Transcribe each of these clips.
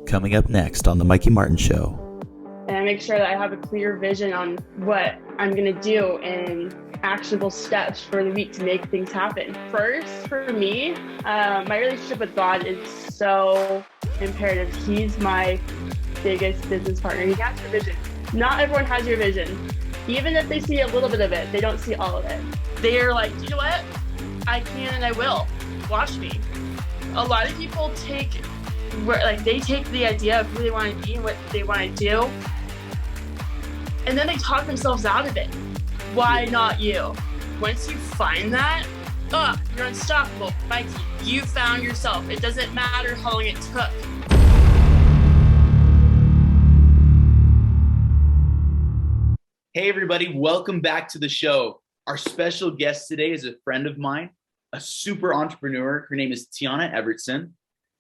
Coming up next on The Mikey Martin Show. And I make sure that I have a clear vision on what I'm going to do and actionable steps for the week to make things happen. First, for me, my relationship with God is so imperative. He's my biggest business partner. He has your vision. Not everyone has your vision. Even if they see a little bit of it, they don't see all of it. They're like, you know what? I can and I will. Watch me. A lot of people take the idea of who they want to be and what they want to do, and then they talk themselves out of it. Why not you? Once you find that, you're unstoppable. Mikey, you found yourself. It doesn't matter how long it took. Hey everybody, welcome back to the show. Our special guest today is a friend of mine, a super entrepreneur. Her name is Tiana Evertson.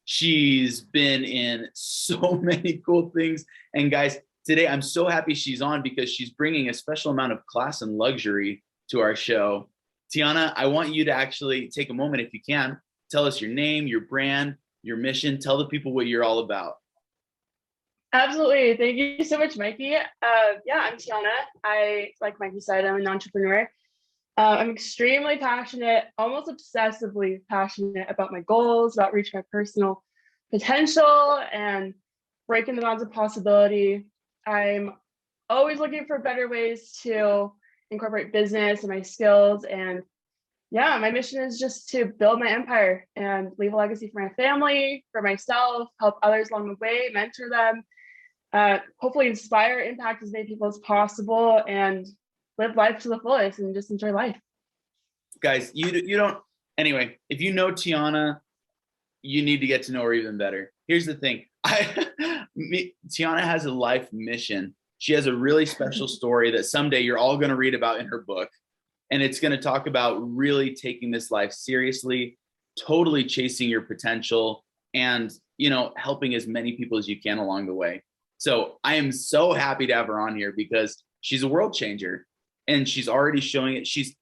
She's been in so many cool things. And guys, today I'm so happy she's on because she's bringing a special amount of class and luxury to our show. Tiana, I want you to actually take a moment, if you can, tell us your name, your brand, your mission. Tell the people what you're all about. Absolutely. Thank you so much, Mikey. I'm Tiana. Like Mikey said, I'm an entrepreneur. I'm extremely passionate, almost obsessively passionate about my goals, about reaching my personal potential and breaking the bounds of possibility. I'm always looking for better ways to incorporate business and my skills. And my mission is just to build my empire and leave a legacy for my family, for myself, help others along the way, mentor them, hopefully inspire, impact as many people as possible, and live life to the fullest and just enjoy life. Guys, you don't, anyway, if you know Tiana, you need to get to know her even better. Here's the thing. Tiana has a life mission. She has a really special story that someday you're all going to read about in her book. And it's going to talk about really taking this life seriously, totally chasing your potential, and, helping as many people as you can along the way. So I am so happy to have her on here because she's a world changer. And she's already showing it. She's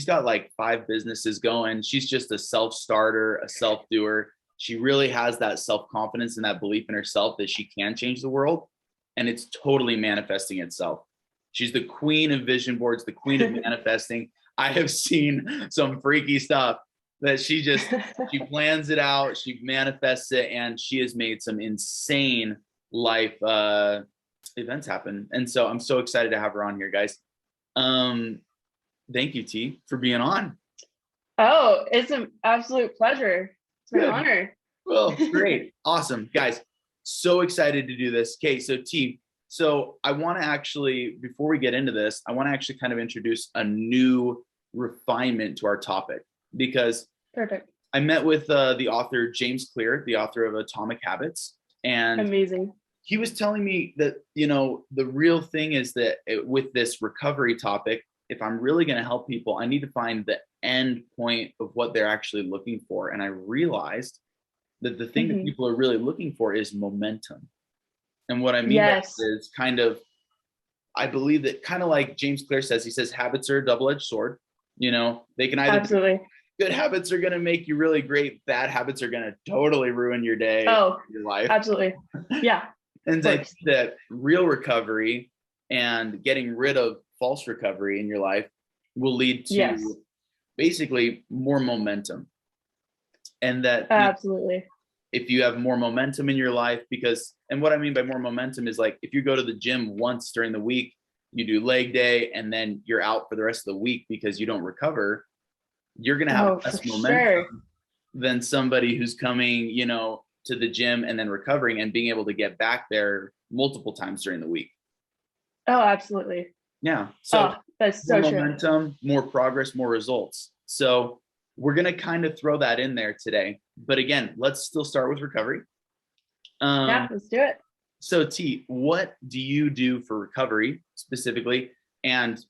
got like 5 businesses going. She's just a self-starter, a self-doer. She really has that self-confidence and that belief in herself that she can change the world. And it's totally manifesting itself. She's the queen of vision boards, the queen of manifesting. I have seen some freaky stuff that she plans it out, she manifests it, and she has made some insane life events happen. And so I'm so excited to have her on here, guys. Thank you, T, for being on. Oh, it's an absolute pleasure. It's my honor. Well, great. Awesome. Guys, so excited to do this. Okay, so T, I want to actually, before we get into this, I want to actually kind of introduce a new refinement to our topic, because Perfect. I met with the author, James Clear, the author of Atomic Habits. And amazing. He was telling me that, the real thing is that with this recovery topic, if I'm really going to help people, I need to find the end point of what they're actually looking for. And I realized that the thing that people are really looking for is momentum. And what I mean by that is I believe that kind of like James Clear says, he says, habits are a double-edged sword. They can either absolutely. Good habits are going to make you really great. Bad habits are going to totally ruin your day, your life. Absolutely. Yeah. And that real recovery and getting rid of false recovery in your life will lead to basically more momentum. And that absolutely, if you have more momentum in your life, and what I mean by more momentum is like, if you go to the gym once during the week, you do leg day, and then you're out for the rest of the week because you don't recover, you're going to have less momentum than somebody who's coming, to the gym and then recovering and being able to get back there multiple times during the week. Oh, absolutely. Yeah. So that's so more momentum, more progress, more results. So we're going to kind of throw that in there today. But again, let's still start with recovery. Let's do it. So T, what do you do for recovery specifically? And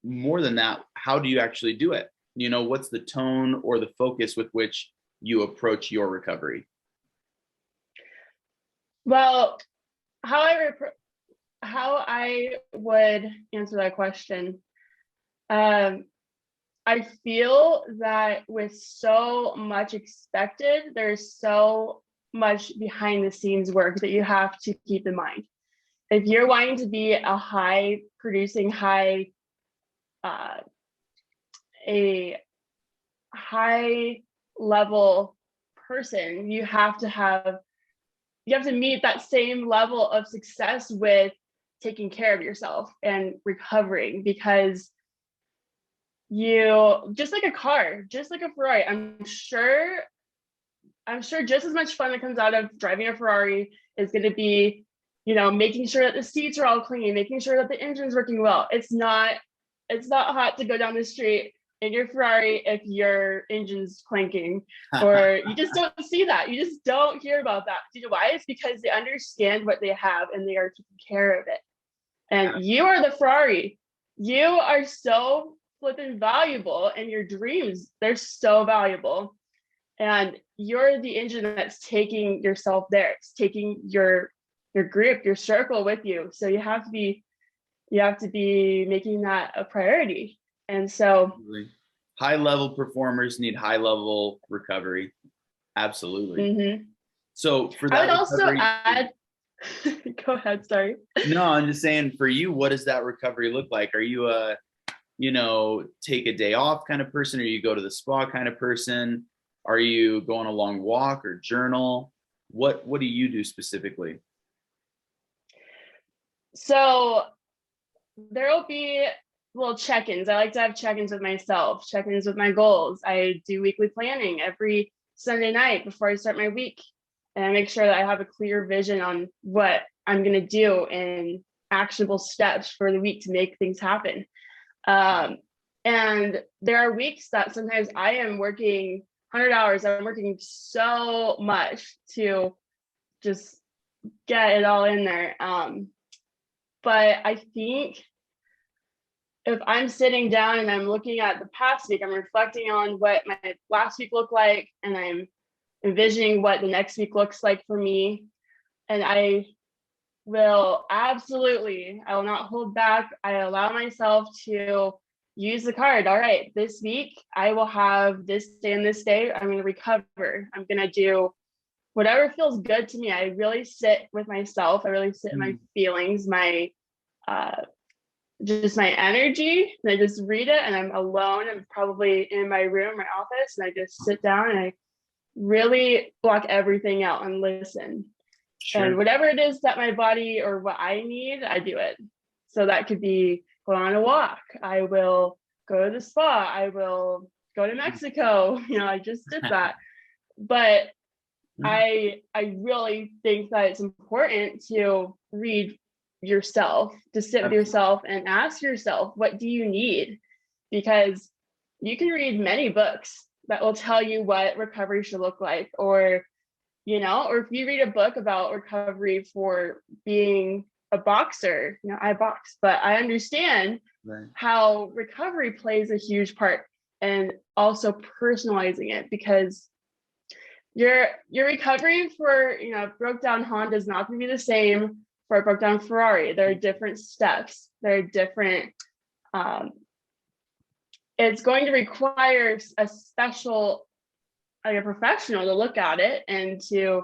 more than that, how do you actually do it? What's the tone or the focus with which you approach your recovery? Well, how I would answer that question. I feel that with so much expected, there's so much behind the scenes work that you have to keep in mind. If you're wanting to be a high producing, a high level person, you have to meet that same level of success with taking care of yourself and recovering, because you, just like a car, just like a Ferrari, I'm sure just as much fun that comes out of driving a Ferrari is going to be, making sure that the seats are all clean, making sure that the engine's working well. It's not hot to go down the street in your Ferrari if your engine's clanking, or you just don't see that. You just don't hear about that. Do you know why? It's because they understand what they have and they are taking care of it. And you are the Ferrari. You are so flipping valuable, and your dreams, they're so valuable. And you're the engine that's taking yourself there. It's taking your group, your circle with you. So you have to be making that a priority. And so high level performers need high level recovery. Absolutely. So for that, I would also add, go ahead, sorry. No, I'm just saying, for you, what does that recovery look like? Are you a, take a day off kind of person? Or you go to the spa kind of person? Are you going a long walk or journal? What do you do specifically? So there will be little check-ins. I like to have check-ins with myself, check-ins with my goals. I do weekly planning every Sunday night before I start my week. And I make sure that I have a clear vision on what I'm going to do and actionable steps for the week to make things happen. And there are weeks that sometimes I am working 100 hours. I'm working so much to just get it all in there. But I think if I'm sitting down and I'm looking at the past week, I'm reflecting on what my last week looked like, and I'm envisioning what the next week looks like for me. And I will not hold back. I allow myself to use the card. All right, this week I will have this day and this day. I'm going to recover. I'm going to do whatever feels good to me. I really sit with myself. I really sit in my feelings, my just my energy, and I just read it, and I'm alone. I'm probably in my room, my office, and I just sit down and I really block everything out and listen. Sure. And whatever it is that my body or what I need, I do it. So that could be go on a walk. I will go to the spa. I will go to Mexico. I just did that. But I really think that it's important to read yourself, to sit with yourself and ask yourself, what do you need? Because you can read many books that will tell you what recovery should look like, or if you read a book about recovery for being a boxer, I box, but I understand how recovery plays a huge part, and also personalizing it, because your recovery for broke down Honda is not going to be the same for a broke down Ferrari. There are different steps. There are different. It's going to require a special, like a professional, to look at it, and to,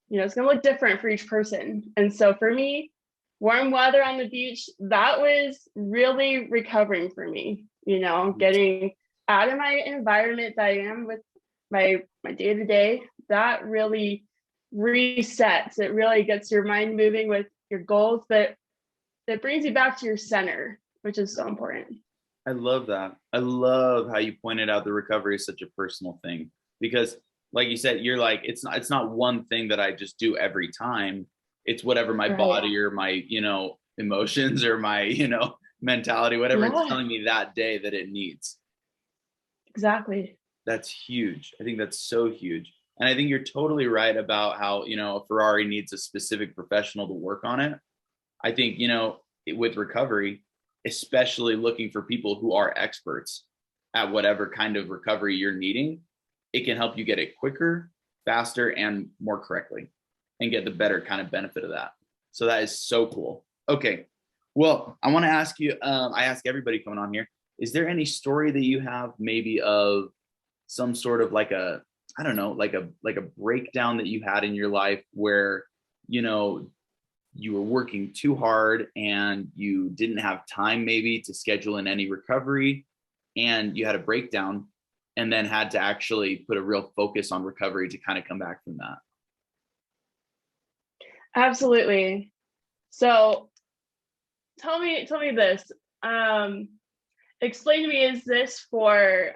it's going to look different for each person. And so for me, warm weather on the beach, that was really recovering for me. Getting out of my environment that I am with my day-to-day, that really resets. It really gets your mind moving with your goals, but it brings you back to your center, which is so important. I love that. I love how you pointed out the recovery is such a personal thing, because like you said, you're like, it's not one thing that I just do every time. It's whatever my body or my, emotions or my, mentality, whatever it's telling me that day that it needs. Exactly. That's huge. I think that's so huge. And I think you're totally right about how, a Ferrari needs a specific professional to work on it. I think, with recovery, especially looking for people who are experts at whatever kind of recovery you're needing, it can help you get it quicker, faster, and more correctly, and get the better kind of benefit of that. So that is so cool. Okay. Well, I want to ask you, I ask everybody coming on here, is there any story that you have maybe of some sort of like a I don't know, like a breakdown that you had in your life where, you know, you were working too hard and you didn't have time maybe to schedule in any recovery, and you had a breakdown and then had to actually put a real focus on recovery to kind of come back from that? Absolutely. So tell me this. Explain to me, is this for,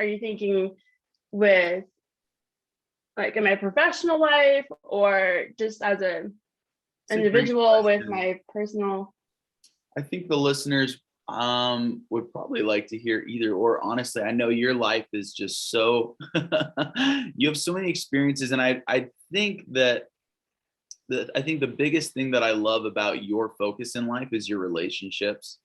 are you thinking with like in my professional life or just as a It's a great individual with question. my personal? I think the listeners would probably like to hear either or. Honestly, I know your life is just so you have so many experiences, and I think that I think the biggest thing that I love about your focus in life is your relationships.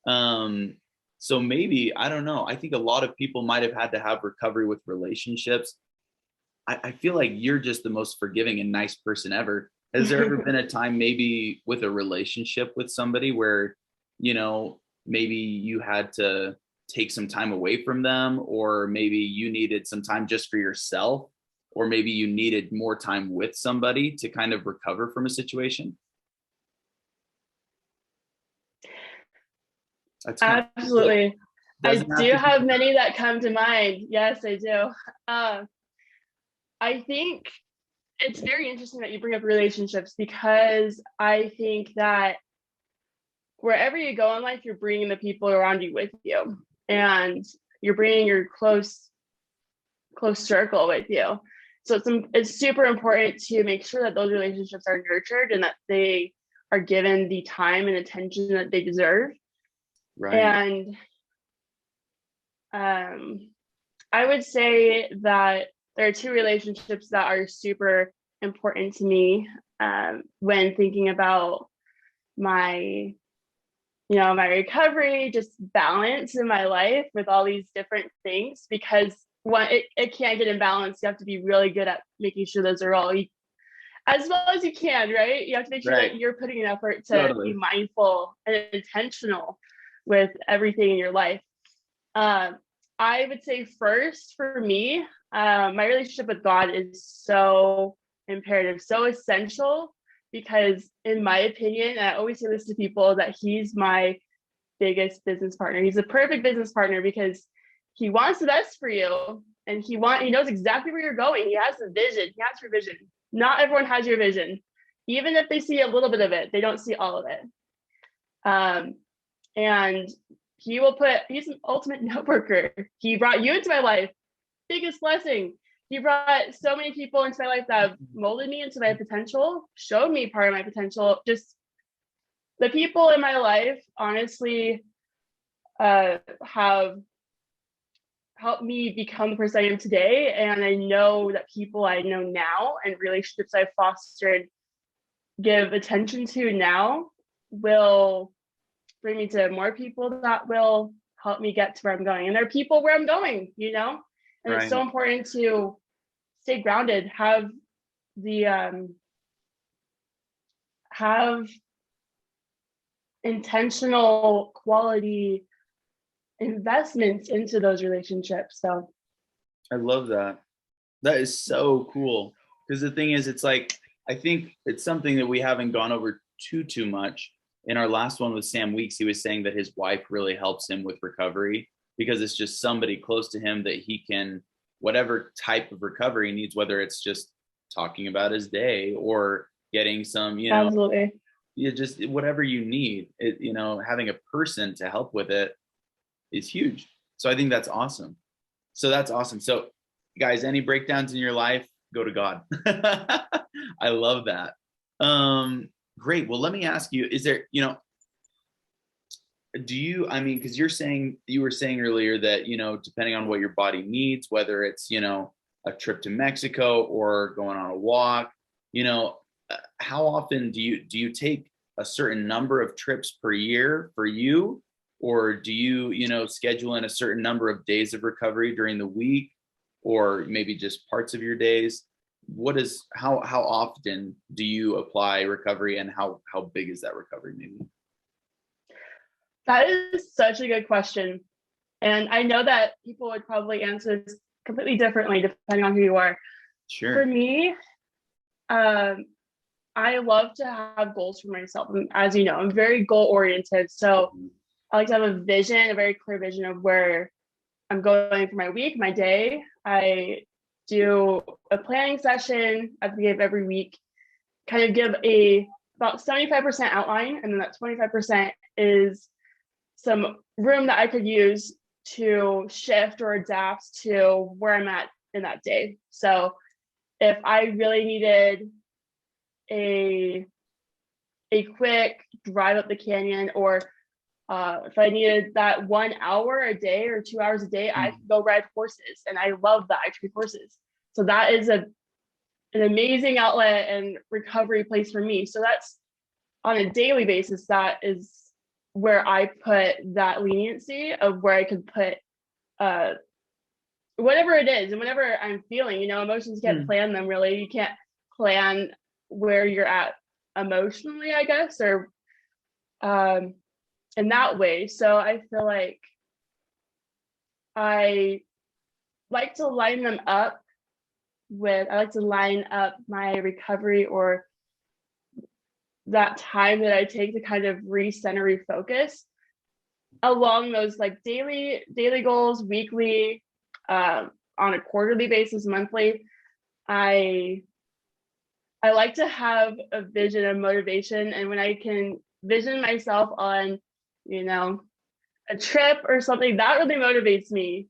Um, so maybe, I don't know. I think a lot of people might have had to have recovery with relationships. I feel like you're just the most forgiving and nice person ever. Has there ever been a time maybe with a relationship with somebody where, you know, maybe you had to take some time away from them, or maybe you needed some time just for yourself, or maybe you needed more time with somebody to kind of recover from a situation? That's kind of cool. Absolutely. I Doesn't have do to be. have many that come to mind. Yes, I do. I think it's very interesting that you bring up relationships, because I think that wherever you go in life, you're bringing the people around you with you, and you're bringing your close circle with you. So it's super important to make sure that those relationships are nurtured and that they are given the time and attention that they deserve. Right. And I would say that there are two relationships that are super important to me when thinking about my, my recovery, just balance in my life with all these different things, because it can't get imbalanced. You have to be really good at making sure those are all as well as you can, right? You have to make sure Right. that you're putting an effort to be Totally. mindful and intentional with everything in your life. I would say first for me, my relationship with God is so imperative, so essential, because in my opinion, and I always say this to people, that he's my biggest business partner. He's a perfect business partner because he wants the best for you, and he knows exactly where you're going. He has the vision. He has your vision. Not everyone has your vision. Even if they see a little bit of it, they don't see all of it. And he's an ultimate networker. He brought you into my life. Biggest blessing. He brought so many people into my life that have molded me into my potential, showed me part of my potential. Just the people in my life, honestly, have helped me become the person I am today. And I know that people I know now and relationships I've fostered, give attention to now, will bring me to more people that will help me get to where I'm going. And there are people where I'm going, and it's so Right. important to stay grounded, have intentional quality investments into those relationships. So I love that. That is so cool. Because the thing is, it's like, I think it's something that we haven't gone over too much. In our last one with Sam Weeks, he was saying that his wife really helps him with recovery, because it's just somebody close to him that he can, whatever type of recovery he needs, whether it's just talking about his day or getting some, absolutely. just whatever you need, having a person to help with it is huge. So I think that's awesome. So guys, any breakdowns in your life, go to God. I love that. Great. Well, let me ask you, is there, because you were saying earlier that, depending on what your body needs, whether it's, a trip to Mexico or going on a walk, how often do you take a certain number of trips per year for you? Or do you, schedule in a certain number of days of recovery during the week, or maybe just parts of your days? How often do you apply recovery, and how big is that recovery maybe? That is such a good question. And I know that people would probably answer this completely differently depending on who you are. Sure. For me, I love to have goals for myself. And as you know, I'm very goal oriented. So I like to have a vision, a very clear vision of where I'm going for my week, my day. I do a planning session at the beginning of every week, kind of give about 75% outline, and then that 25% is some room that I could use to shift or adapt to where I'm at in that day. So if I really needed a quick drive up the canyon, or if I needed that 1 hour a day or 2 hours a day, I could go ride horses, and I love that. I treat horses. So that is an amazing outlet and recovery place for me. So that's on a daily basis. That is where I put that leniency of where I could put whatever it is and whatever I'm feeling. Emotions can't plan them really. You can't plan where you're at emotionally, I guess, or in that way. So I feel like I like to line them up I like to line up my recovery or that time that I take to kind of recenter, refocus along those like daily goals, weekly, on a quarterly basis, monthly. I like to have a vision and motivation, and when I can vision myself on, a trip or something, that really motivates me.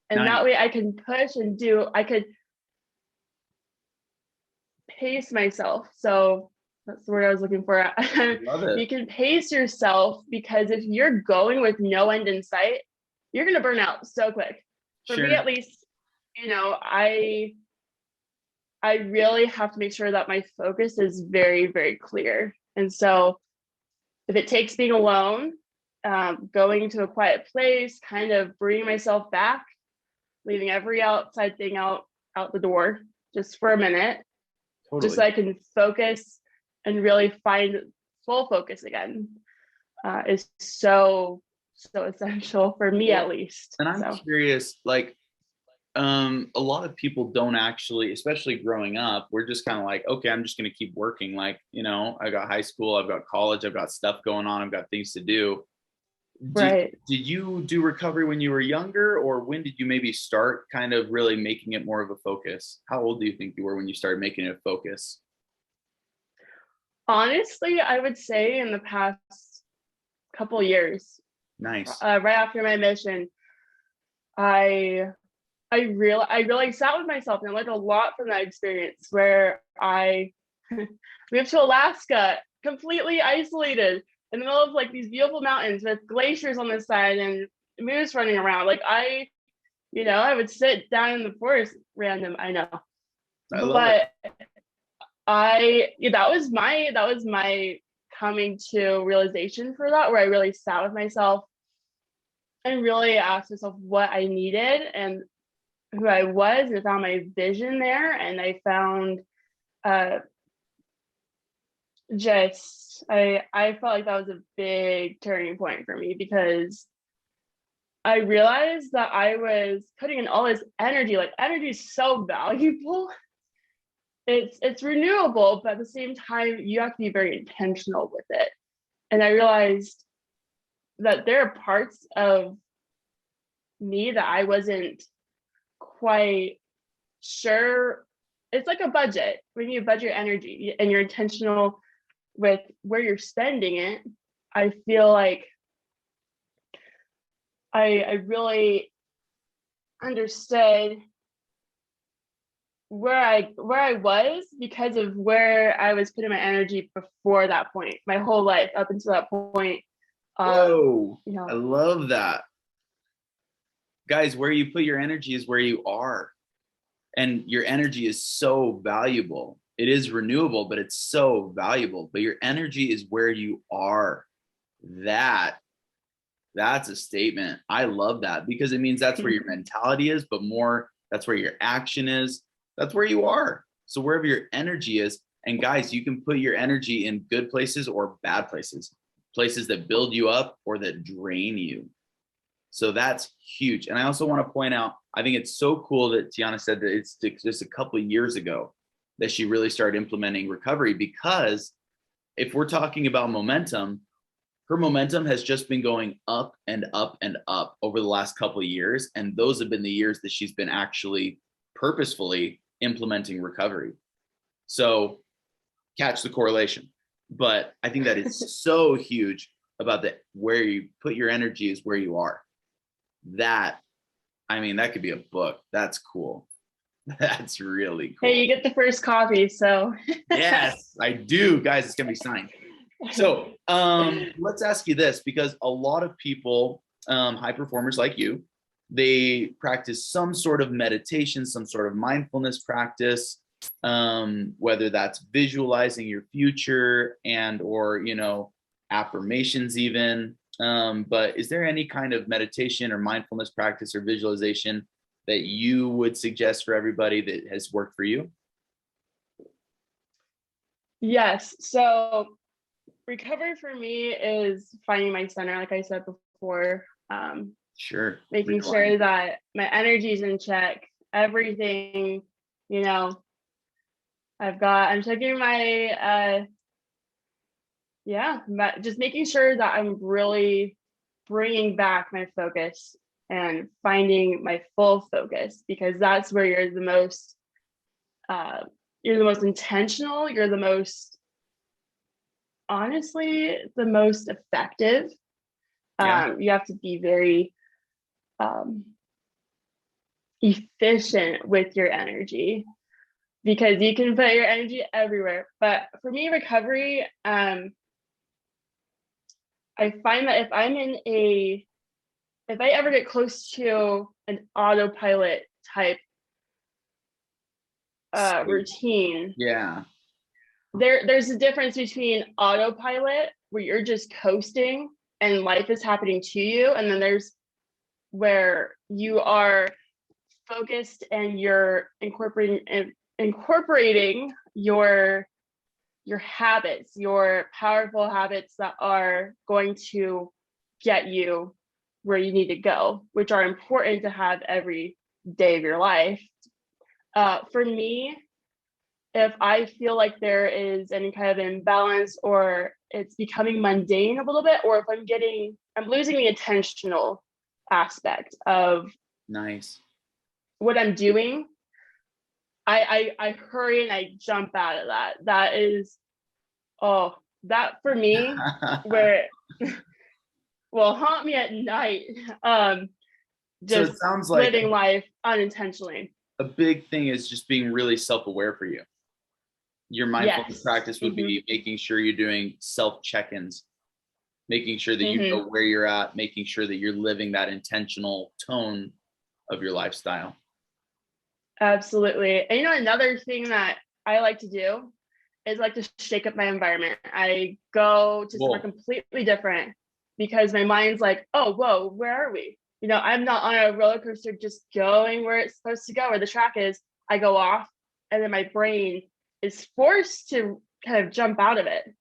And that way I can push and I could pace myself. So that's the word I was looking for. Love it. You can pace yourself, because if you're going with no end in sight, you're going to burn out so quick. For me, at least, I really have to make sure that my focus is very, very clear. And so if it takes being alone, going to a quiet place, kind of bringing myself back, leaving every outside thing out the door just for a minute, just so I can focus and really find full focus again, is so essential for me, at least. And I'm curious, like, a lot of people don't actually, especially growing up, we're just kind of like, okay, I'm just going to keep working. Like, I got high school, I've got college, I've got stuff going on, I've got things to do. Did you do recovery when you were younger, or when did you maybe start kind of really making it more of a focus? How old do you think you were when you started making it a focus? Honestly, I would say in the past couple years. Nice. Right after my mission, I really sat with myself, and I learned a lot from that experience, where I moved to Alaska, completely isolated in the middle of like these beautiful mountains with glaciers on the side and moose running around. Like I would sit down in the forest random. I know. I love it. That was my coming to realization for that, where I really sat with myself and really asked myself what I needed and who I was, and I found my vision there. And I found I felt like that was a big turning point for me, because I realized that I was putting in all this energy. Like, energy is so valuable. It's renewable, but at the same time, you have to be very intentional with it. And I realized that there are parts of me that I wasn't quite sure. It's like a budget. When you budget your energy and you're intentional with where you're spending it, I feel like I really understood where I was, because of where I was putting my energy before that point, my whole life up until that point. Whoa, I love that. Guys, where you put your energy is where you are. And your energy is so valuable. It is renewable, but it's so valuable. But your energy is where you are. That's a statement. I love that, because it means that's where your mentality is, but more, that's where your action is. That's where you are. So wherever your energy is, and guys, you can put your energy in good places or bad places, places that build you up or that drain you. So that's huge. And I also want to point out, I think it's so cool that Tiana said that it's just a couple of years ago that she really started implementing recovery, because if we're talking about momentum, her momentum has just been going up and up and up over the last couple of years. And those have been the years that she's been actually purposefully implementing recovery. So catch the correlation. But I think that is so huge about that, where you put your energy is where you are. That, I mean, that could be a book. That's cool. That's really cool. Hey, you get the first copy, so. Yes, I do. Guys, it's going to be signed. So let's ask you this, because a lot of people, high performers like you, they practice some sort of meditation, some sort of mindfulness practice, whether that's visualizing your future and or, you know, affirmations even. But is there any kind of meditation or mindfulness practice or visualization that you would suggest for everybody that has worked for you? Yes. So recovery for me is finding my center, like I said before. Sure. Making sure that my energy is in check. Everything, you know, I'm checking my, just making sure that I'm really bringing back my focus and finding my full focus, because that's where you're the most intentional, you're the most, honestly, the most effective. You have to be very efficient with your energy, because you can put your energy everywhere. But for me, recovery, I find that if I ever get close to an autopilot type routine, there's a difference between autopilot, where you're just coasting and life is happening to you, and then there's where you are focused and you're incorporating your habits, your powerful habits that are going to get you where you need to go, which are important to have every day of your life. For me, if I feel like there is any kind of imbalance, or it's becoming mundane a little bit, or if I'm losing the intentional aspect of what I'm doing, I hurry and I jump out of that. That is, that for me, where will haunt me at night. Just so it sounds like living life unintentionally. A big thing is just being really self-aware for you. Your mindfulness practice would be making sure you're doing self-check-ins, making sure that you know where you're at, making sure that you're living that intentional tone of your lifestyle. Absolutely. And you know, another thing that I like to do is like to shake up my environment. I go to somewhere completely different, because my mind's like, oh, whoa, where are we? You know, I'm not on a roller coaster just going where it's supposed to go, where the track is. I go off, and then my brain is forced to kind of jump out of it,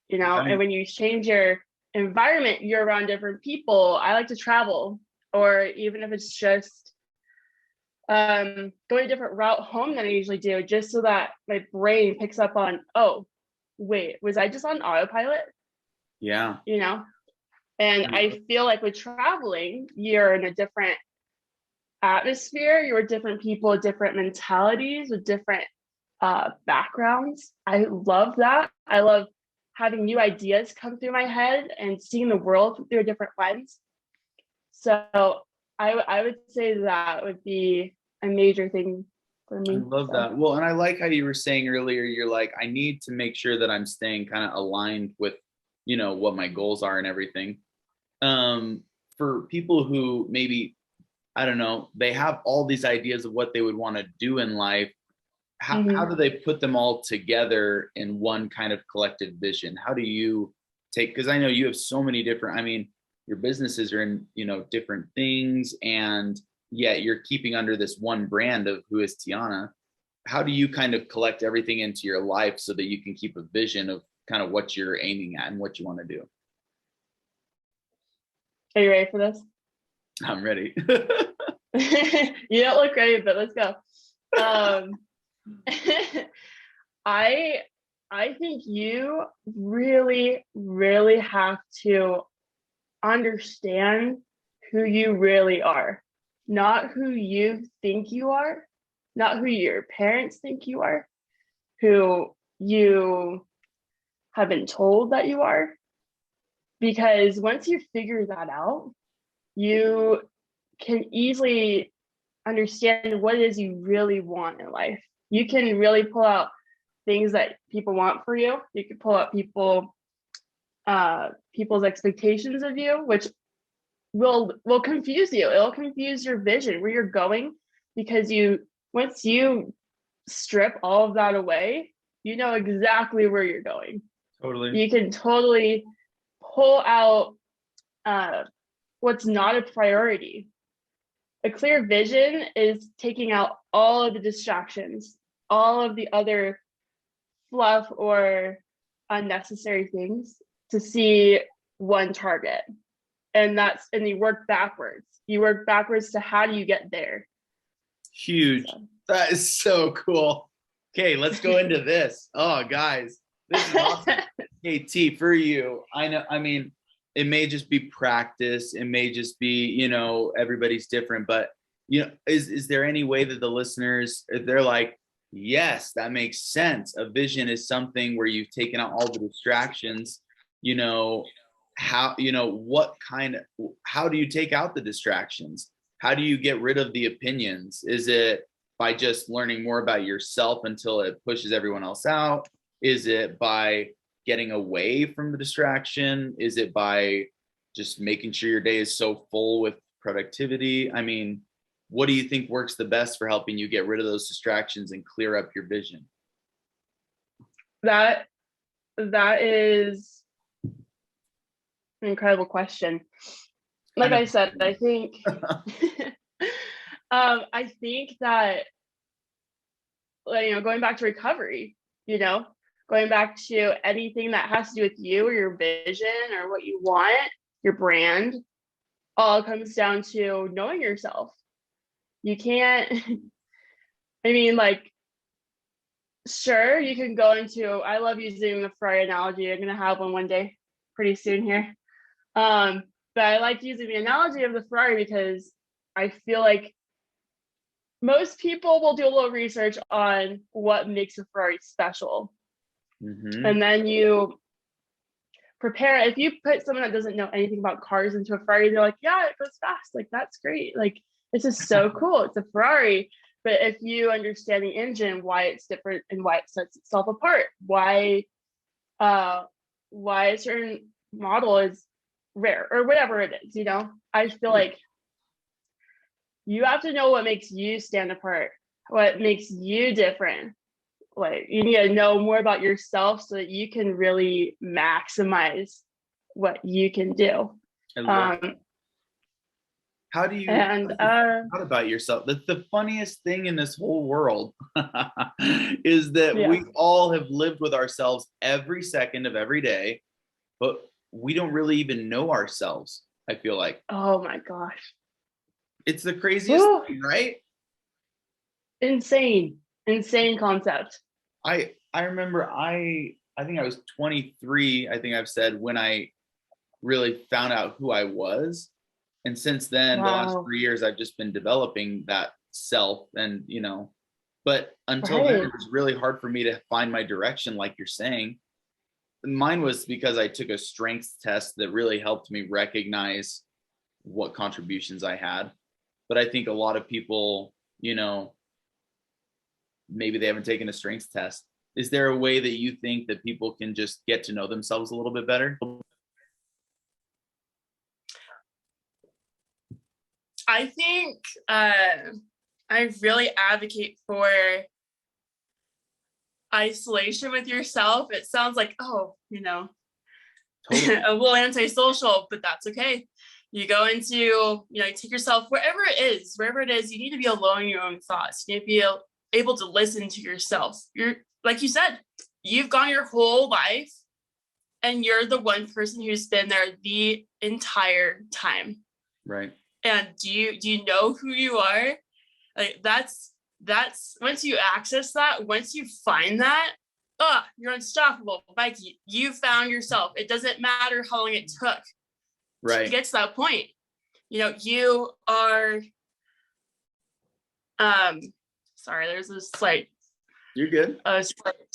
you know. And when you change your environment, you're around different people. I like to travel, or even if it's just going a different route home than I usually do, just so that my brain picks up on, oh, wait, was I just on autopilot? Yeah. You know? And I feel like with traveling, you're in a different atmosphere, you're with different people, different mentalities, with different backgrounds. I love that. I love having new ideas come through my head and seeing the world through a different lens. So I would say that would be a major thing for me. I love that. Well, and I like how you were saying earlier, you're like, I need to make sure that I'm staying kind of aligned with, you know, what my goals are and everything. For people who maybe, I don't know, they have all these ideas of what they would want to do in life. How do they put them all together in one kind of collective vision? How do you take, because I know you have so many different, I mean, your businesses are in, you know, different things, and yet you're keeping under this one brand of who is Tiana. How do you kind of collect everything into your life so that you can keep a vision of kind of what you're aiming at and what you want to do? Are you ready for this? I'm ready. You don't look ready, but let's go. I think you really, really have to understand who you really are, not who you think you are, not who your parents think you are, who you have been told that you are. Because once you figure that out, you can easily understand what it is you really want in life. You can really pull out things that people want for you. You can pull out people's expectations of you, which will confuse you. It'll confuse your vision, where you're going, because once you strip all of that away, you know exactly where you're going. Totally. You can totally pull out what's not a priority. A clear vision is taking out all of the distractions, all of the other fluff or unnecessary things to see one target. And you work backwards. You work backwards to how do you get there? Huge. So. That is so cool. Okay, let's go into this. Oh, guys, this is awesome. KT, for you, I mean, it may just be practice. It may just be, everybody's different, but, is there any way that the listeners, if they're like, yes, that makes sense. A vision is something where you've taken out all the distractions, how do you take out the distractions? How do you get rid of the opinions? Is it by just learning more about yourself until it pushes everyone else out? Is it by getting away from the distraction? Is it by just making sure your day is so full with productivity? I mean, what do you think works the best for helping you get rid of those distractions and clear up your vision? That is an incredible question. Like I said, I think I think that, going back to recovery, going back to anything that has to do with you or your vision or what you want, your brand, all comes down to knowing yourself. You can't, sure, you can go into, I love using the Ferrari analogy. I'm going to have one day pretty soon here. But I like using the analogy of the Ferrari because I feel like most people will do a little research on what makes a Ferrari special. Mm-hmm. And then you prepare. If you put someone that doesn't know anything about cars into a Ferrari, they're like, yeah, it goes fast. Like, that's great. Like, this is so cool. It's a Ferrari. But if you understand the engine, why it's different and why it sets itself apart, why a certain model is rare or whatever it is, I feel like you have to know what makes you stand apart, what makes you different. Like, you need to know more about yourself so that you can really maximize what you can do. How do you thought about yourself? That's the funniest thing in this whole world is that we all have lived with ourselves every second of every day, but we don't really even know ourselves, I feel like. Oh my gosh. It's the craziest thing, right? Insane concept. I remember I think I was 23, I think I've said, when I really found out who I was. And since then, the last 3 years, I've just been developing that self and, but until then, it was really hard for me to find my direction, like you're saying. Mine was because I took a strengths test that really helped me recognize what contributions I had. But I think a lot of people, maybe they haven't taken a strengths test. Is there a way that you think that people can just get to know themselves a little bit better? I think I really advocate for isolation with yourself. It sounds like, totally. A little antisocial, but that's okay. You go into, you take yourself wherever it is, you need to be alone in your own thoughts. You need to be able to listen to yourself. You're, like you said, you've gone your whole life and you're the one person who's been there the entire time. Right. And do you know who you are? Like that's once you access that, once you find that, you're unstoppable. Mikey, you found yourself. It doesn't matter how long it took to get to that point. You know, you are sorry, there's this slight you're good.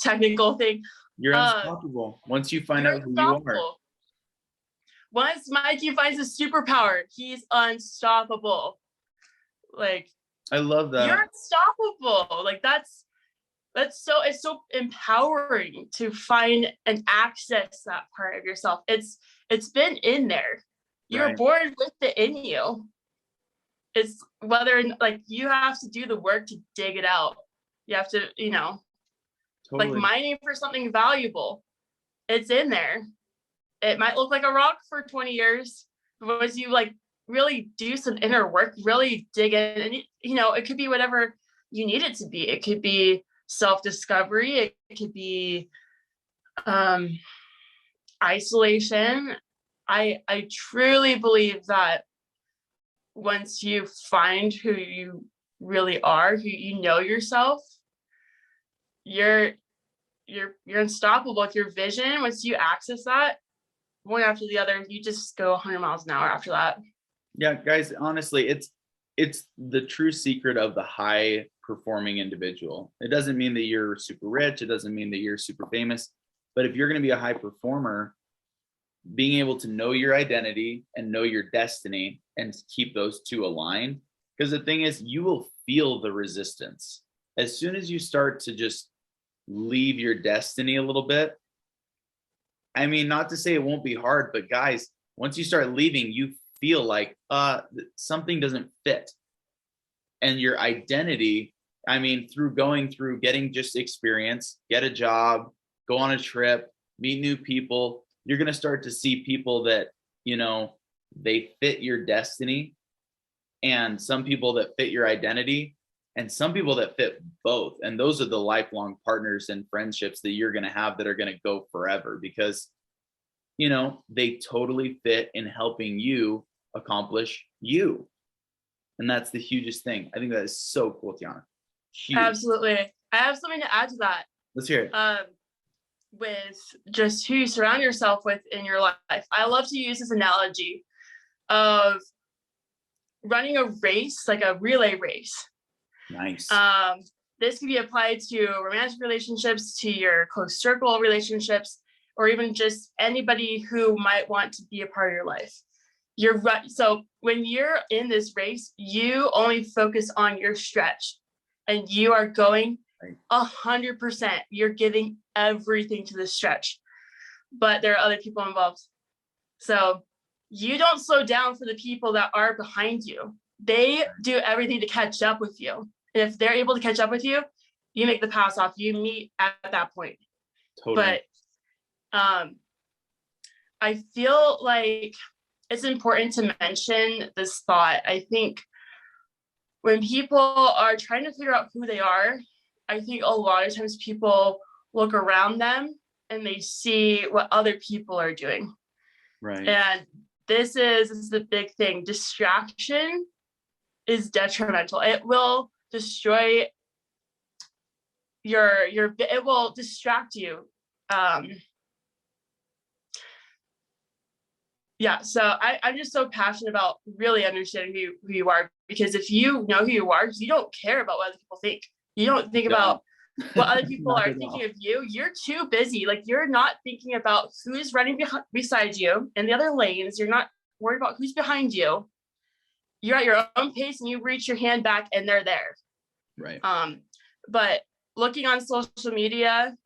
Technical thing. You're unstoppable once you find out who you are. Once Mikey finds a superpower, he's unstoppable. Like, I love that. You're unstoppable. Like it's so empowering to find and access that part of yourself. It's been in there. You're born with it in you. It's whether like you have to do the work to dig it out. You have to, like mining for something valuable. It's in there. It might look like a rock for 20 years, but once you like really do some inner work, really dig in, and it could be whatever you need it to be. It could be self-discovery. It could be isolation. I truly believe that once you find who you really are, who you know yourself, you're unstoppable with your vision. Once you access that, one after the other, you just go 100 miles an hour after that. Yeah, guys, honestly, it's the true secret of the high performing individual. It doesn't mean that you're super rich. It doesn't mean that you're super famous. But if you're going to be a high performer, being able to know your identity and know your destiny and keep those two aligned, because the thing is, you will feel the resistance as soon as you start to just leave your destiny a little bit. I mean, not to say it won't be hard, but guys, once you start leaving, you feel like something doesn't fit. And your identity, I mean, through getting just experience, get a job, go on a trip, meet new people, you're going to start to see people that, they fit your destiny, and some people that fit your identity, and some people that fit both. And those are the lifelong partners and friendships that you're going to have that are going to go forever, because, they totally fit in helping you accomplish you. And that's the hugest thing. I think that is so cool, Tiana. Huge. Absolutely. I have something to add to that. Let's hear it. With just who you surround yourself with in your life. I love to use this analogy of running a race, like a relay race. Nice. This can be applied to romantic relationships, to your close circle relationships, or even just anybody who might want to be a part of your life. So when you're in this race, you only focus on your stretch, and you are going 100%. You're giving everything to the stretch, but there are other people involved. So you don't slow down for the people that are behind you. They do everything to catch up with you. And if they're able to catch up with you, you make the pass off. You meet at that point. Totally. But I feel like it's important to mention this thought. I think when people are trying to figure out who they are, I think a lot of times people look around them and they see what other people are doing. Right. And this is the big thing. Distraction is detrimental. It will destroy it will distract you. So I'm just so passionate about really understanding who you are, because if you know who you are, you don't care about what other people think. You don't think about what other people are thinking of you. You're too busy. Like, you're not thinking about who's running beside you in the other lanes. You're not worried about who's behind you. You're at your own pace, and you reach your hand back and they're there. Right. But looking on social media,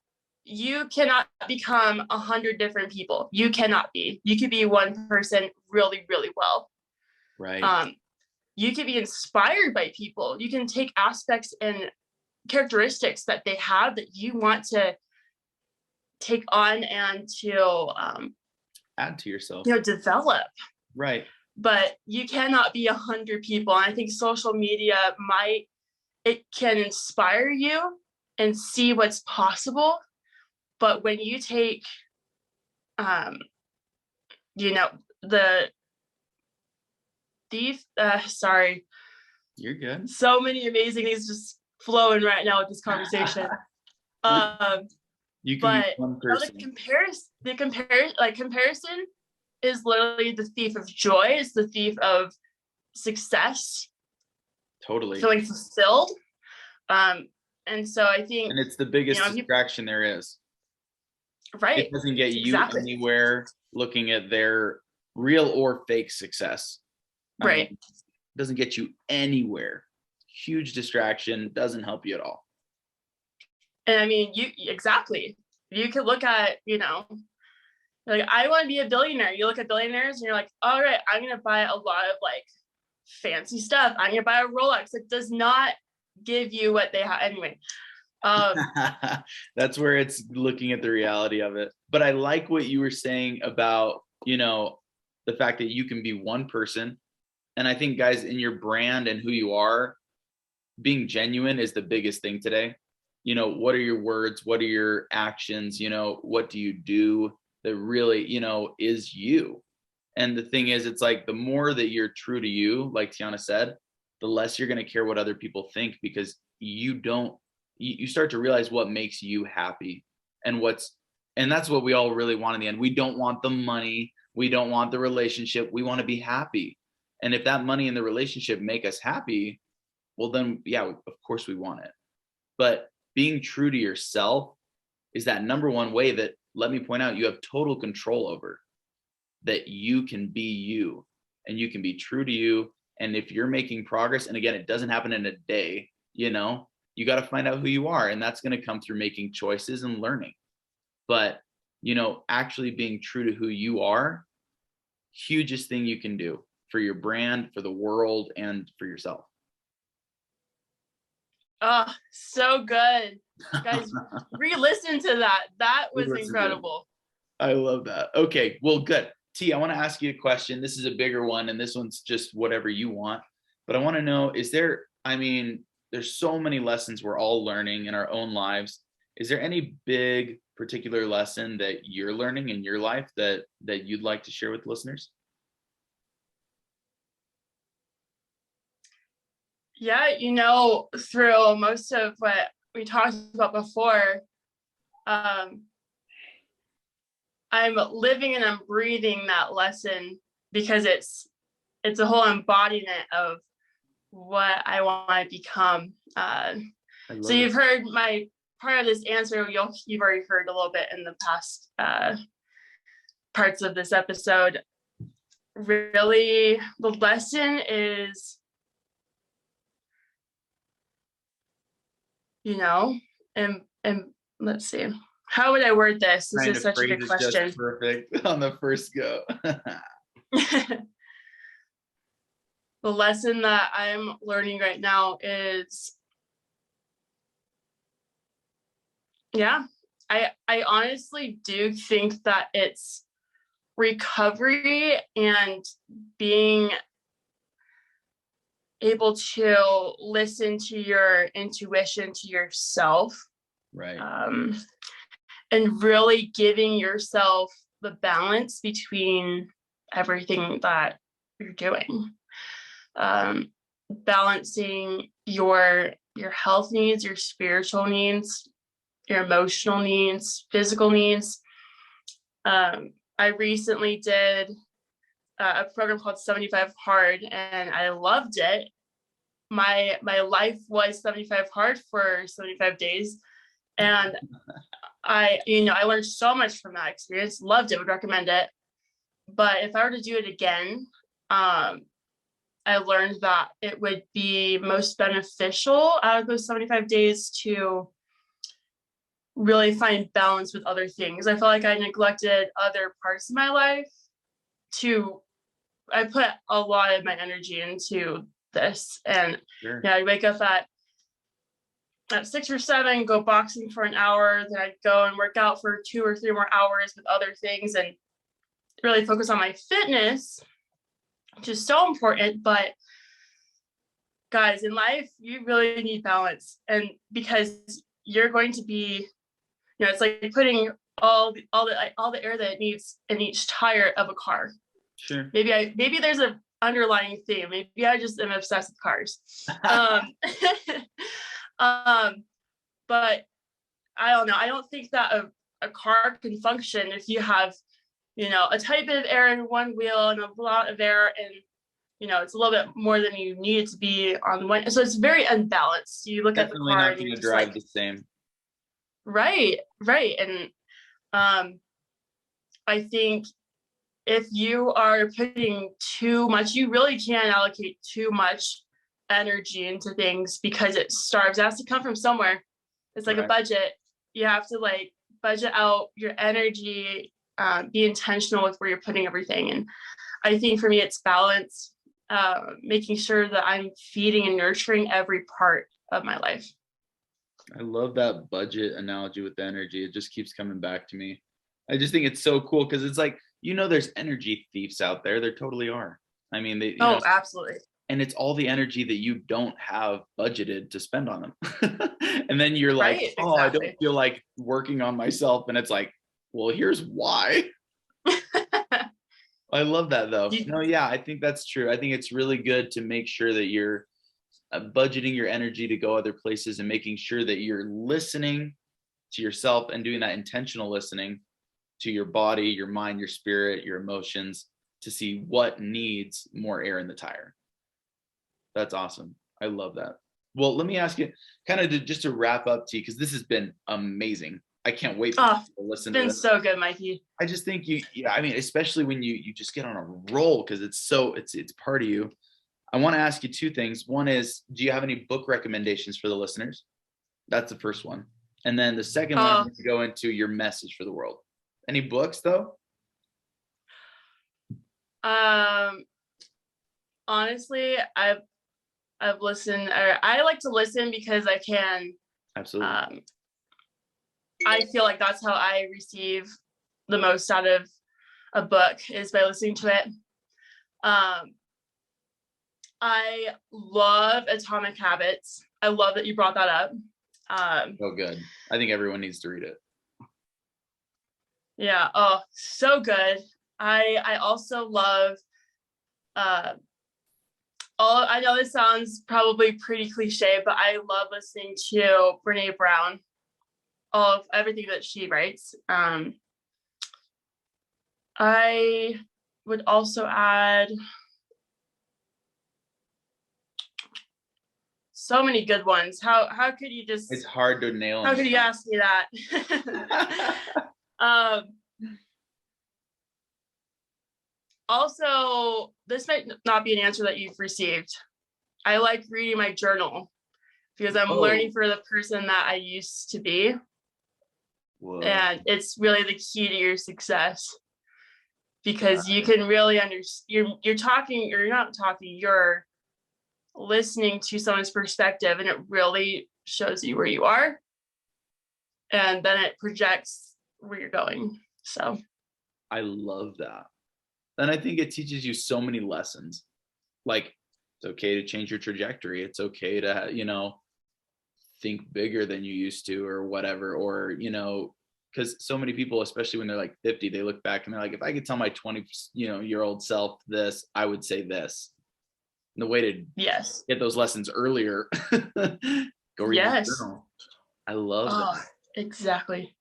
you cannot become 100 different people. You cannot be. You could be one person really, really well. Right. You could be inspired by people. You can take aspects and characteristics that they have that you want to take on and to add to yourself. Develop. Right. But you cannot be 100 people. And I think social media can inspire you and see what's possible. But when you take, the Sorry. You're good. So many amazing things just flowing right now with this conversation. You can But be one person. comparison is literally the thief of joy. It's the thief of success. Totally. Feeling fulfilled. And so I think, and it's the biggest distraction there is. Right. It doesn't get you anywhere looking at their real or fake success. Right. It doesn't get you anywhere. Huge distraction, doesn't help you at all. And I mean, you could look at, like, I want to be a billionaire. You look at billionaires and you're like, all right, I'm going to buy a lot of like fancy stuff. I'm going to buy a Rolex. It does not give you what they have anyway. That's where it's looking at the reality of it. But I like what you were saying about, the fact that you can be one person. And I think, guys, in your brand and who you are, being genuine is the biggest thing today. What are your words? What are your actions? What do you do that really, is you? And the thing is, it's like the more that you're true to you, like Tiana said, the less you're going to care what other people think, because you start to realize what makes you happy and that's what we all really want in the end. We don't want the money. We don't want the relationship. We want to be happy. And if that money and the relationship make us happy, well then, yeah, of course we want it. But being true to yourself is that number one way that, let me point out, you have total control over, that you can be you and you can be true to you. And if you're making progress, and again, it doesn't happen in a day, you got to find out who you are, and that's going to come through making choices and learning. But, actually being true to who you are, hugest thing you can do for your brand, for the world, and for yourself. Oh, so good. Guys, re-listen to that. That was incredible. I love that. Okay, well, good. T, I want to ask you a question. This is a bigger one, and this one's just whatever you want. But I want to know, there's so many lessons we're all learning in our own lives. Is there any big particular lesson that you're learning in your life that you'd like to share with listeners? Yeah, through most of what we talked about before, I'm living and I'm breathing that lesson, because it's a whole embodiment of what I want to become. So you've heard my part of this answer. You've already heard a little bit in the past parts of this episode. Really, the lesson is, and let's see, how would I word this? This is such a good question. Just perfect on the first go. The lesson that I'm learning right now is, I honestly do think that it's recovery and being able to listen to your intuition, to yourself, right? And really giving yourself the balance between everything that you're doing. Balancing your health needs, your spiritual needs, your emotional needs, physical needs. I recently did a program called 75 Hard, and I loved it. My life was 75 hard for 75 days, and I learned so much from that experience. Loved it, would recommend it. But if I were to do it again, I learned that it would be most beneficial out of those 75 days to really find balance with other things. I felt like I neglected other parts of my life. I put a lot of my energy into this, and sure. I wake up at 6 or 7, go boxing for an hour, then I'd go and work out for 2 or 3 more hours with other things, and really focus on my fitness, which is so important. But guys, in life, you really need balance, and because you're going to be, it's like putting all the air that it needs in each tire of a car. Sure. Maybe there's a underlying theme. Maybe I just am obsessed with cars. But I don't know. I don't think that a car can function if you have, a tiny bit of air in one wheel and a lot of air, and it's a little bit more than you need it to be on one. So it's very unbalanced. You look Definitely at the car not and going you're to just drive like, the same. right. And I think if you are putting too much, you really can't allocate too much energy into things because it starves. It has to come from somewhere. It's like a budget. You have to like budget out your energy, be intentional with where you're putting everything. And I think for me, it's balance, making sure that I'm feeding and nurturing every part of my life. I love that budget analogy with the energy. It just keeps coming back to me. I just think it's so cool because it's like, there's energy thieves out there. There totally are. I mean, they, absolutely. And it's all the energy that you don't have budgeted to spend on them. And then you're like, exactly. I don't feel like working on myself. And it's like, well, here's why. I love that though. I think that's true. I think it's really good to make sure that you're budgeting your energy to go other places and making sure that you're listening to yourself and doing that intentional listening to your body, your mind, your spirit, your emotions to see what needs more air in the tire. That's awesome. I love that. Well, let me ask you kind of just to wrap up, T, because this has been amazing. I can't wait to listen to this. It's been so good, Mikey. I just think especially when you just get on a roll because it's part of you. I want to ask you two things. One is, do you have any book recommendations for the listeners? That's the first one. And then the second one is to go into your message for the world. Any books though? Honestly, I've listened, or I like to listen because I can. Absolutely. I feel like that's how I receive the most out of a book is by listening to it. I love Atomic Habits. I love that you brought that up. Oh, good. I think everyone needs to read it. Yeah. Oh, so good. I also love, I know this sounds probably pretty cliche, but I love listening to Brene Brown, all of everything that she writes. I would also add so many good ones. How could you just? It's hard to nail. How could you ask me that? Also, this might not be an answer that you've received. I like reading my journal because I'm learning for the person that I used to be. Whoa. And it's really the key to your success because you can really understand. You're listening to someone's perspective, and it really shows you where you are, and then it projects where you're going. So I love that. And I think it teaches you so many lessons. Like, it's okay to change your trajectory. It's okay to, think bigger than you used to or whatever. Or, because so many people, especially when they're like 50, they look back and they're like, if I could tell my 20-year-old self this, I would say this. And the way to get those lessons earlier, go read your journal. I love that. Exactly.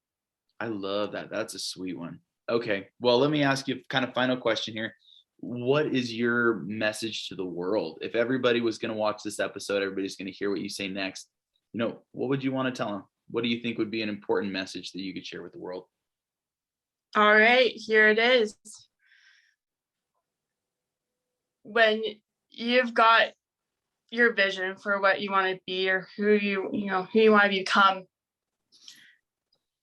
I love that. That's a sweet one. Okay. Well, let me ask you kind of final question here. What is your message to the world? If everybody was going to watch this episode, everybody's going to hear what you say next. What would you want to tell them? What do you think would be an important message that you could share with the world? All right, here it is. When you've got your vision for what you want to be or who you want to become,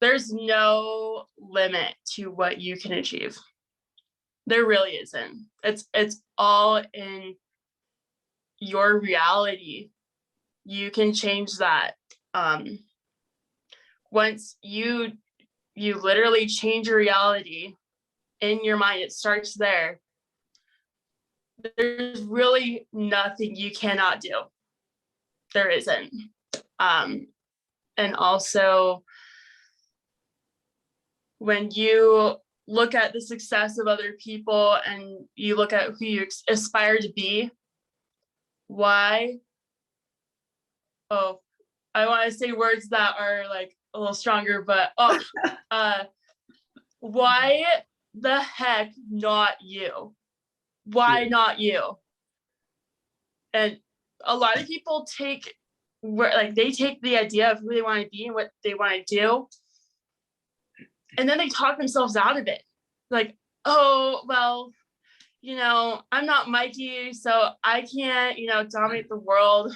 there's no limit to what you can achieve. There really isn't. It's all in your reality. You can change that. Once you literally change your reality in your mind, it starts there. There's really nothing you cannot do. There isn't. And also, when you look at the success of other people and you look at who you aspire to be, why, oh, I want to say words that are like a little stronger, but why the heck not you? Why not you? And a lot of people take the idea of who they want to be and what they want to do, and then they talk themselves out of it. Like, oh, well, I'm not Mikey, so I can't, dominate the world.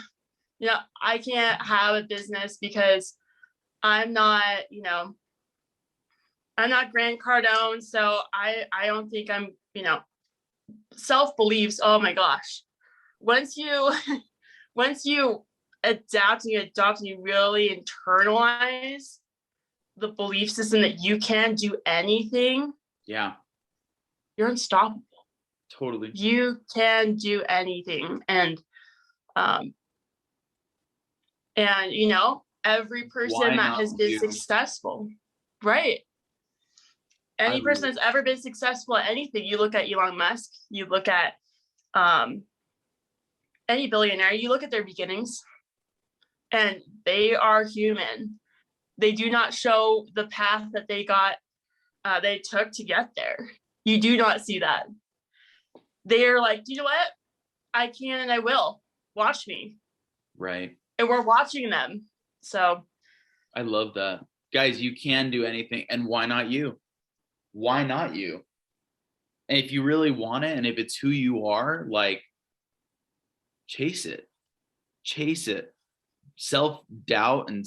I can't have a business because I'm not Grant Cardone, so I don't think I'm, self-beliefs. Oh my gosh. Once you adapt and you adopt and you really internalize the belief system that you can do anything, yeah, you're unstoppable. Totally. You can do anything. And every person that has been successful, right? Any person that's ever been successful at anything, you look at Elon Musk, you look at any billionaire, you look at their beginnings, and they are human. They do not show the path that they took to get there. You do not see that. They're like, you know what? I can and I will. Watch me. Right. And we're watching them. So I love that. Guys, you can do anything. And why not you? Why not you? And if you really want it, and if it's who you are, like, chase it. Chase it. Self-doubt and,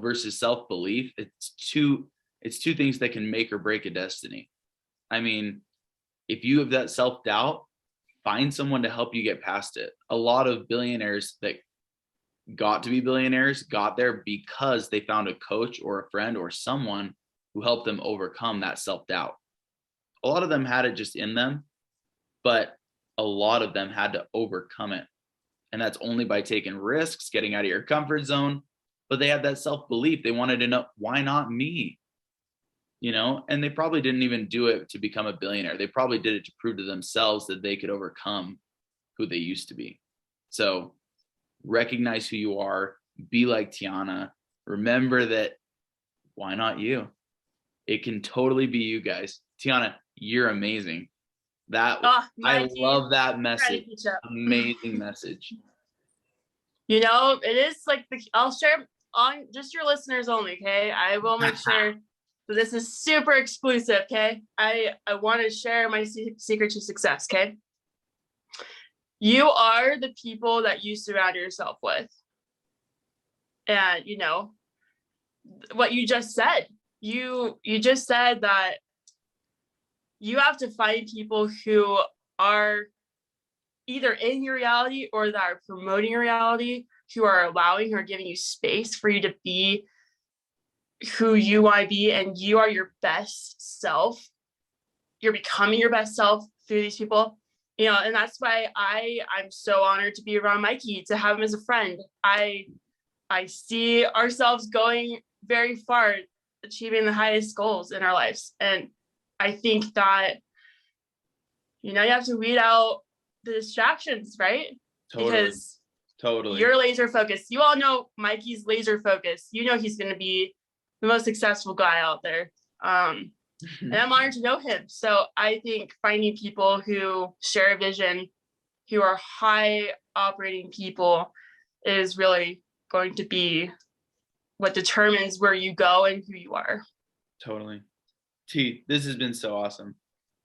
versus self-belief, it's two things that can make or break a destiny. I mean, if you have that self-doubt, find someone to help you get past it. A lot of billionaires that got to be billionaires got there because they found a coach or a friend or someone who helped them overcome that self-doubt. A lot of them had it just in them, but a lot of them had to overcome it. And that's only by taking risks, getting out of your comfort zone. But they had that self-belief. They wanted to know, why not me? And they probably didn't even do it to become a billionaire. They probably did it to prove to themselves that they could overcome who they used to be. So recognize who you are, be like Tiana. Remember that, why not you? It can totally be you guys. Tiana, you're amazing. I love that message. Amazing message. It is like I'll share on just your listeners only, okay? I will make sure that this is super exclusive, okay? I want to share my secret to success, okay? You are the people that you surround yourself with. And what you just said. You just said that you have to find people who are either in your reality or that are promoting your reality, who are allowing or giving you space for you to be who you want to be, and you are your best self. You're becoming your best self through these people. And that's why I'm so honored to be around Mikey, to have him as a friend. I see ourselves going very far, achieving the highest goals in our lives. And I think that, you have to weed out the distractions, right? Because you're laser focused. You all know Mikey's laser focused. He's going to be the most successful guy out there. And I'm honored to know him. So I think finding people who share a vision, who are high operating people, is really going to be what determines where you go and who you are. Totally. T, this has been so awesome.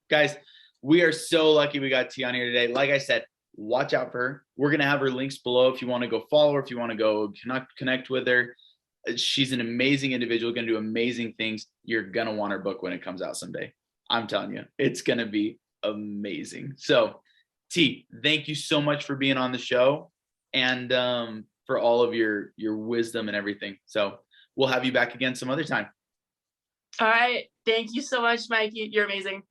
Guys, we are so lucky we got T on here today. Like I said, watch out for her. We're going to have her links below if you want to go follow her, if you want to go connect with her. She's an amazing individual, going to do amazing things. You're going to want her book when it comes out someday. I'm telling you, it's going to be amazing. So, T, thank you so much for being on the show and for all of your wisdom and everything. So we'll have you back again some other time. All right. Thank you so much, Mikey. You're amazing.